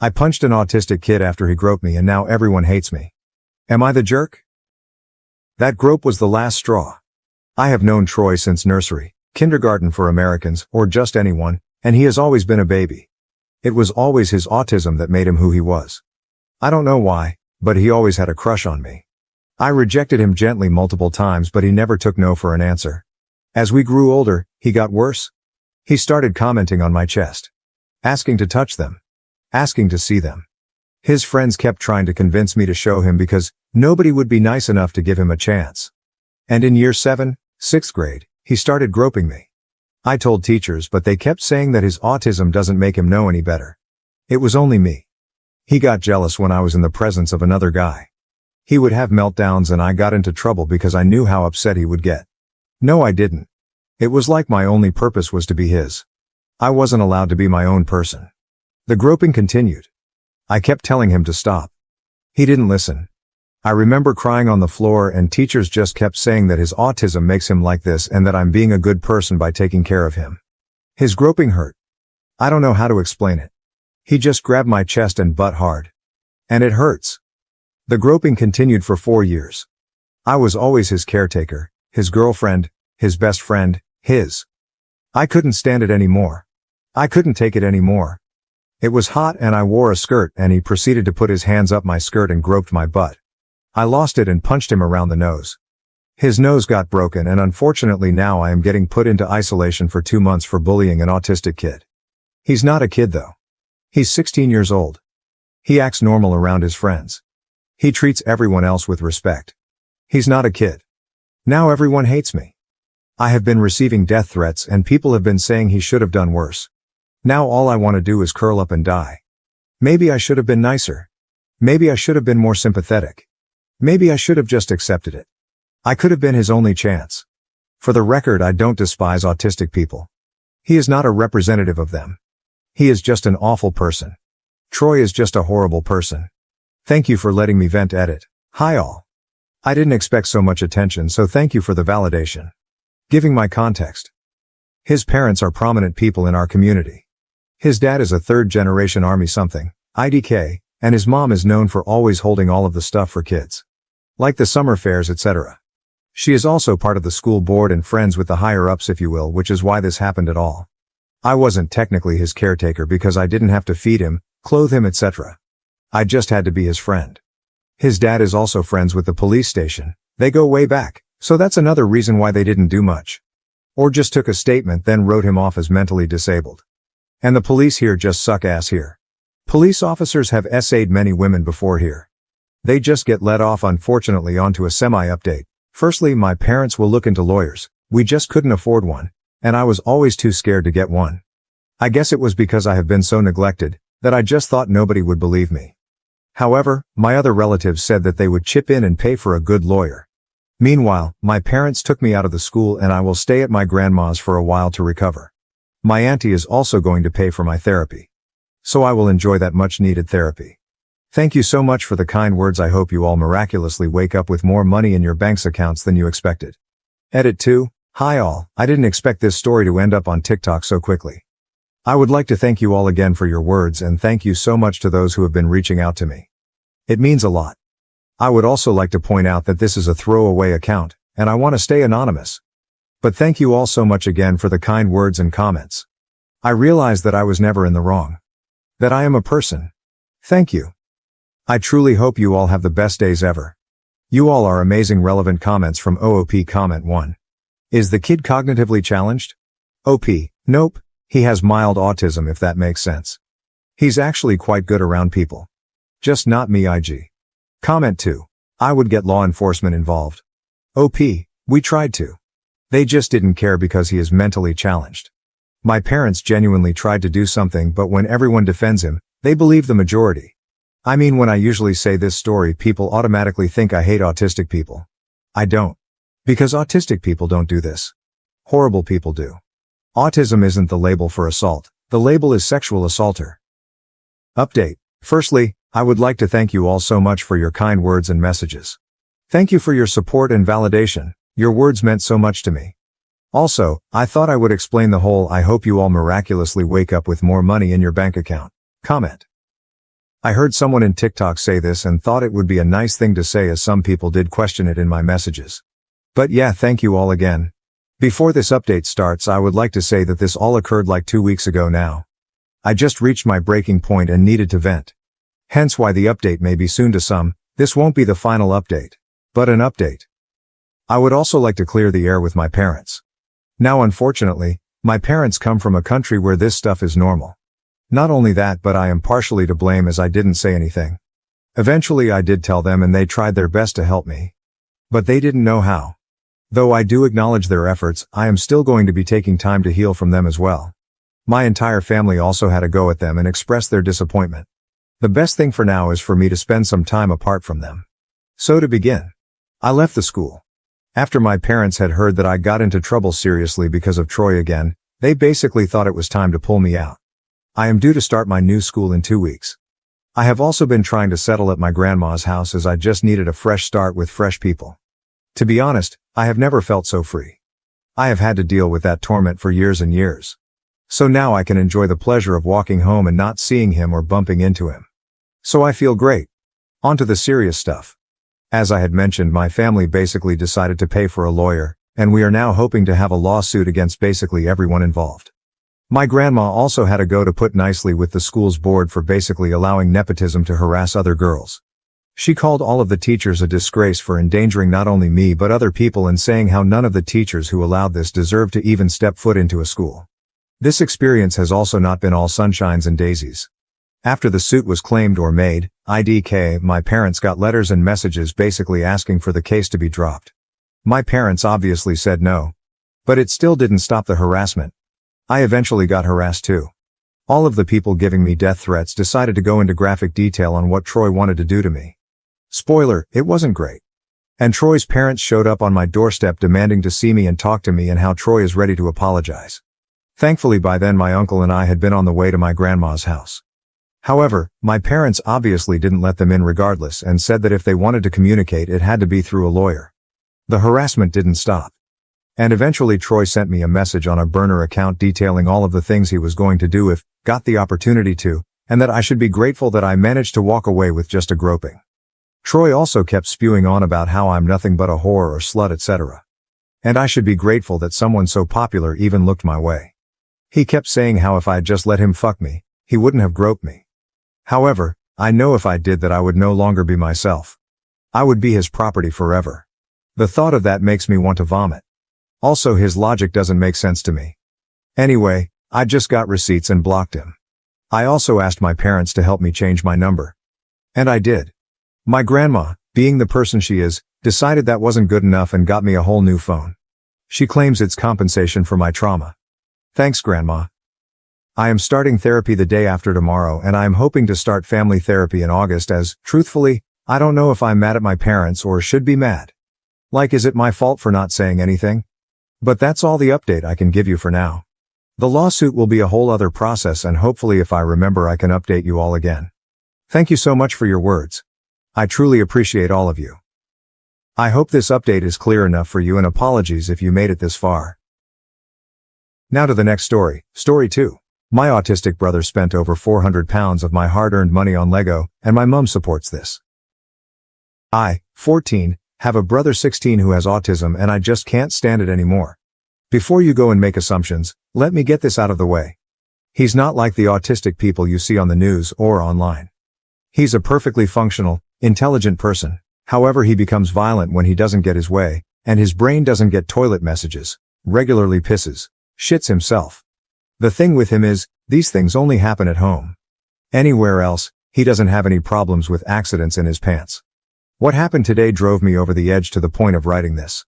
I punched an autistic kid after he groped me and now everyone hates me. Am I the jerk? That grope was the last straw. I have known Troy since nursery, kindergarten for Americans, or just anyone, and he has always been a baby. It was always his autism that made him who he was. I don't know why, but he always had a crush on me. I rejected him gently multiple times, but he never took no for an answer. As we grew older, he got worse. He started commenting on my chest. Asking to touch them. Asking to see them. His friends kept trying to convince me to show him because nobody would be nice enough to give him a chance. And in year 7, 6th grade, he started groping me. I told teachers, but they kept saying that his autism doesn't make him know any better. It was only me. He got jealous when I was in the presence of another guy. He would have meltdowns and I got into trouble because I knew how upset he would get. No, I didn't. It was like my only purpose was to be his. I wasn't allowed to be my own person. The groping continued. I kept telling him to stop. He didn't listen. I remember crying on the floor and teachers just kept saying that his autism makes him like this and that I'm being a good person by taking care of him. His groping hurt. I don't know how to explain it. He just grabbed my chest and butt hard. And it hurts. The groping continued for 4 years. I was always his caretaker, his girlfriend, his best friend, his. I couldn't stand it anymore. I couldn't take it anymore. It was hot and I wore a skirt and he proceeded to put his hands up my skirt and groped my butt. I lost it and punched him around the nose. His nose got broken and unfortunately now I am getting put into isolation for 2 months for bullying an autistic kid. He's not a kid though. He's 16 years old. He acts normal around his friends. He treats everyone else with respect. He's not a kid. Now everyone hates me. I have been receiving death threats and people have been saying he should have done worse. Now all I want to do is curl up and die. Maybe I should have been nicer. Maybe I should have been more sympathetic. Maybe I should have just accepted it. I could have been his only chance. For the record, I don't despise autistic people. He is not a representative of them. He is just an awful person. Troy is just a horrible person. Thank you for letting me vent. Edit. Hi all. I didn't expect so much attention, so thank you for the validation. Giving my context. His parents are prominent people in our community. His dad is a third-generation Army something, IDK, and his mom is known for always holding all of the stuff for kids. Like the summer fairs, etc. She is also part of the school board and friends with the higher-ups, if you will, which is why this happened at all. I wasn't technically his caretaker because I didn't have to feed him, clothe him, etc. I just had to be his friend. His dad is also friends with the police station. They go way back, so that's another reason why they didn't do much. Or just took a statement then wrote him off as mentally disabled. And the police here just suck ass here. Police officers have essayed many women before here. They just get let off, unfortunately. Onto a semi-update. Firstly, my parents will look into lawyers. We just couldn't afford one. And I was always too scared to get one. I guess it was because I have been so neglected, that I just thought nobody would believe me. However, my other relatives said that they would chip in and pay for a good lawyer. Meanwhile, my parents took me out of the school and I will stay at my grandma's for a while to recover. My auntie is also going to pay for my therapy. So I will enjoy that much needed therapy. Thank you so much for the kind words. I hope you all miraculously wake up with more money in your bank's accounts than you expected. Edit 2. Hi all, I didn't expect this story to end up on TikTok so quickly. I would like to thank you all again for your words and thank you so much to those who have been reaching out to me. It means a lot. I would also like to point out that this is a throwaway account, and I want to stay anonymous. But thank you all so much again for the kind words and comments. I realize that I was never in the wrong. That I am a person. Thank you. I truly hope you all have the best days ever. You all are amazing. Relevant comments from OOP. Comment 1. Is the kid cognitively challenged? OP, nope, he has mild autism, if that makes sense. He's actually quite good around people. Just not me. IG. Comment 2. I would get law enforcement involved. OP, we tried to. They just didn't care because he is mentally challenged. My parents genuinely tried to do something, but when everyone defends him, they believe the majority. I mean, when I usually say this story, people automatically think I hate autistic people. I don't. Because autistic people don't do this. Horrible people do. Autism isn't the label for assault. The label is sexual assaulter. Update. Firstly, I would like to thank you all so much for your kind words and messages. Thank you for your support and validation. Your words meant so much to me. Also, I thought I would explain the whole "I hope you all miraculously wake up with more money in your bank account" comment. I heard someone in TikTok say this and thought it would be a nice thing to say, as some people did question it in my messages. But yeah, thank you all again. Before this update starts, I would like to say that this all occurred like 2 weeks ago now. I just reached my breaking point and needed to vent. Hence why the update may be soon to some. This won't be the final update, but an update. I would also like to clear the air with my parents. Now, unfortunately, my parents come from a country where this stuff is normal. Not only that, but I am partially to blame as I didn't say anything. Eventually I did tell them and they tried their best to help me. But they didn't know how. Though I do acknowledge their efforts, I am still going to be taking time to heal from them as well. My entire family also had a go at them and expressed their disappointment. The best thing for now is for me to spend some time apart from them. So to begin, I left the school. After my parents had heard that I got into trouble seriously because of Troy again, they basically thought it was time to pull me out. I am due to start my new school in 2 weeks. I have also been trying to settle at my grandma's house as I just needed a fresh start with fresh people. To be honest, I have never felt so free. I have had to deal with that torment for years and years. So now I can enjoy the pleasure of walking home and not seeing him or bumping into him. So I feel great. On to the serious stuff. As I had mentioned, my family basically decided to pay for a lawyer, and we are now hoping to have a lawsuit against basically everyone involved. My grandma also had a go, to put nicely, with the school's board for basically allowing nepotism to harass other girls. She called all of the teachers a disgrace for endangering not only me but other people, and saying how none of the teachers who allowed this deserved to even step foot into a school. This experience has also not been all sunshines and daisies. After the suit was claimed or made, IDK, my parents got letters and messages basically asking for the case to be dropped. My parents obviously said no. But it still didn't stop the harassment. I eventually got harassed too. All of the people giving me death threats decided to go into graphic detail on what Troy wanted to do to me. Spoiler, it wasn't great. And Troy's parents showed up on my doorstep demanding to see me and talk to me, and how Troy is ready to apologize. Thankfully by then my uncle and I had been on the way to my grandma's house. However, my parents obviously didn't let them in regardless, and said that if they wanted to communicate it had to be through a lawyer. The harassment didn't stop. And eventually Troy sent me a message on a burner account detailing all of the things he was going to do if got the opportunity to, and that I should be grateful that I managed to walk away with just a groping. Troy also kept spewing on about how I'm nothing but a whore or slut, etc. And I should be grateful that someone so popular even looked my way. He kept saying how if I had just let him fuck me, he wouldn't have groped me. However, I know if I did that I would no longer be myself. I would be his property forever. The thought of that makes me want to vomit. Also, his logic doesn't make sense to me. Anyway, I just got receipts and blocked him. I also asked my parents to help me change my number. And I did. My grandma, being the person she is, decided that wasn't good enough and got me a whole new phone. She claims it's compensation for my trauma. Thanks, Grandma. I am starting therapy the day after tomorrow, and I am hoping to start family therapy in August, as, truthfully, I don't know if I'm mad at my parents or should be mad. Like, is it my fault for not saying anything? But that's all the update I can give you for now. The lawsuit will be a whole other process, and hopefully if I remember I can update you all again. Thank you so much for your words. I truly appreciate all of you. I hope this update is clear enough for you, and apologies if you made it this far. Now to the next story. Story 2. My autistic brother spent over £400 of my hard-earned money on Lego, and my mum supports this. I, 14, have a brother 16 who has autism, and I just can't stand it anymore. Before you go and make assumptions, let me get this out of the way. He's not like the autistic people you see on the news or online. He's a perfectly functional, intelligent person. However, he becomes violent when he doesn't get his way, and his brain doesn't get toilet messages, regularly pisses, shits himself. The thing with him is, these things only happen at home. Anywhere else, he doesn't have any problems with accidents in his pants. What happened today drove me over the edge to the point of writing this.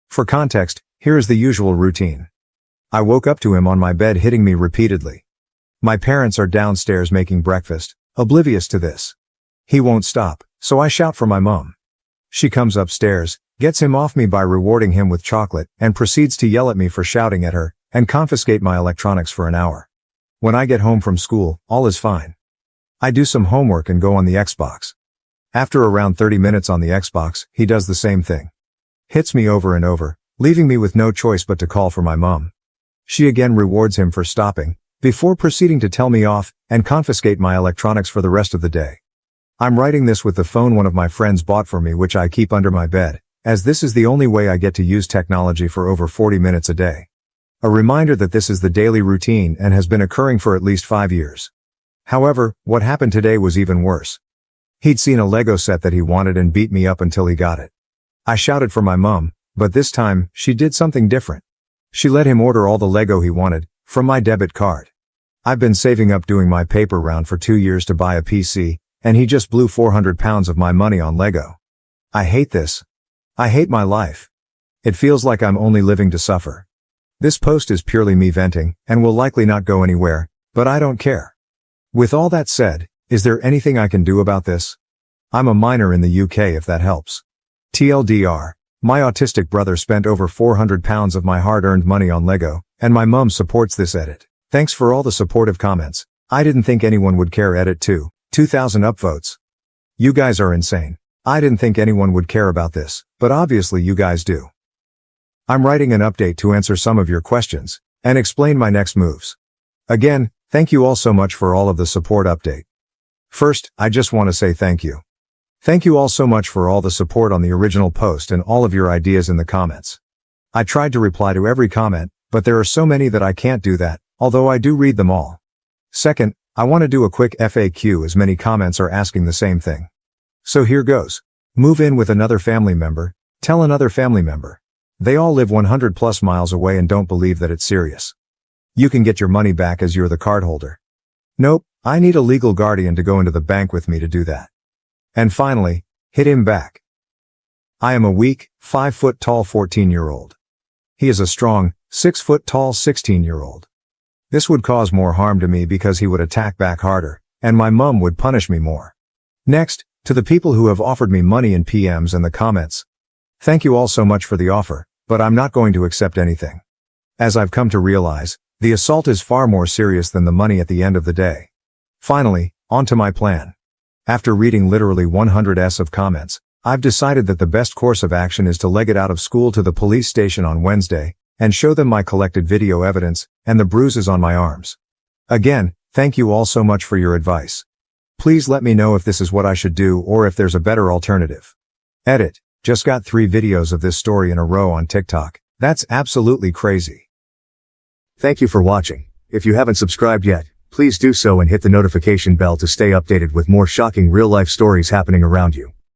For context, here is the usual routine. I woke up to him on my bed hitting me repeatedly. My parents are downstairs making breakfast, oblivious to this. He won't stop, so I shout for my mom. She comes upstairs, gets him off me by rewarding him with chocolate, and proceeds to yell at me for shouting at her, and confiscate my electronics for an hour. When I get home from school, all is fine. I do some homework and go on the Xbox. After around 30 minutes on the Xbox, he does the same thing. Hits me over and over, leaving me with no choice but to call for my mom. She again rewards him for stopping, before proceeding to tell me off and confiscate my electronics for the rest of the day. I'm writing this with the phone one of my friends bought for me, which I keep under my bed, as this is the only way I get to use technology for over 40 minutes a day. A reminder that this is the daily routine and has been occurring for at least 5 years. However, what happened today was even worse. He'd seen a Lego set that he wanted and beat me up until he got it. I shouted for my mom, but this time, she did something different. She let him order all the Lego he wanted, from my debit card. I've been saving up doing my paper round for 2 years to buy a PC, and he just blew 400 pounds of my money on Lego. I hate this. I hate my life. It feels like I'm only living to suffer. This post is purely me venting, and will likely not go anywhere, but I don't care. With all that said, is there anything I can do about this? I'm a minor in the UK if that helps. TLDR, my autistic brother spent over 400 pounds of my hard-earned money on Lego, and my mum supports this edit. Thanks for all the supportive comments. I didn't think anyone would care. Edit 2, 2,000 upvotes. You guys are insane. I didn't think anyone would care about this, but obviously you guys do. I'm writing an update to answer some of your questions, and explain my next moves. Again, thank you all so much for all of the support. Update. First, I just want to say thank you. Thank you all so much for all the support on the original post and all of your ideas in the comments. I tried to reply to every comment, but there are so many that I can't do that, although I do read them all. Second, I want to do a quick FAQ as many comments are asking the same thing. So here goes. Move in with another family member, tell another family member. They all live 100 plus miles away and don't believe that it's serious. You can get your money back as you're the cardholder. Nope, I need a legal guardian to go into the bank with me to do that. And finally, hit him back. I am a weak, 5 foot tall 14-year-old. He is a strong, 6 foot tall 16-year-old. This would cause more harm to me because he would attack back harder, and my mum would punish me more. Next, to the people who have offered me money in PMs and the comments. Thank you all so much for the offer, but I'm not going to accept anything. As I've come to realize, the assault is far more serious than the money at the end of the day. Finally, on to my plan. After reading literally 100s of comments, I've decided that the best course of action is to leg it out of school to the police station on Wednesday, and show them my collected video evidence, and the bruises on my arms. Again, thank you all so much for your advice. Please let me know if this is what I should do or if there's a better alternative. Edit. Just got 3 videos of this story in a row on TikTok. That's absolutely crazy. Thank you for watching. If you haven't subscribed yet, please do so and hit the notification bell to stay updated with more shocking real-life stories happening around you.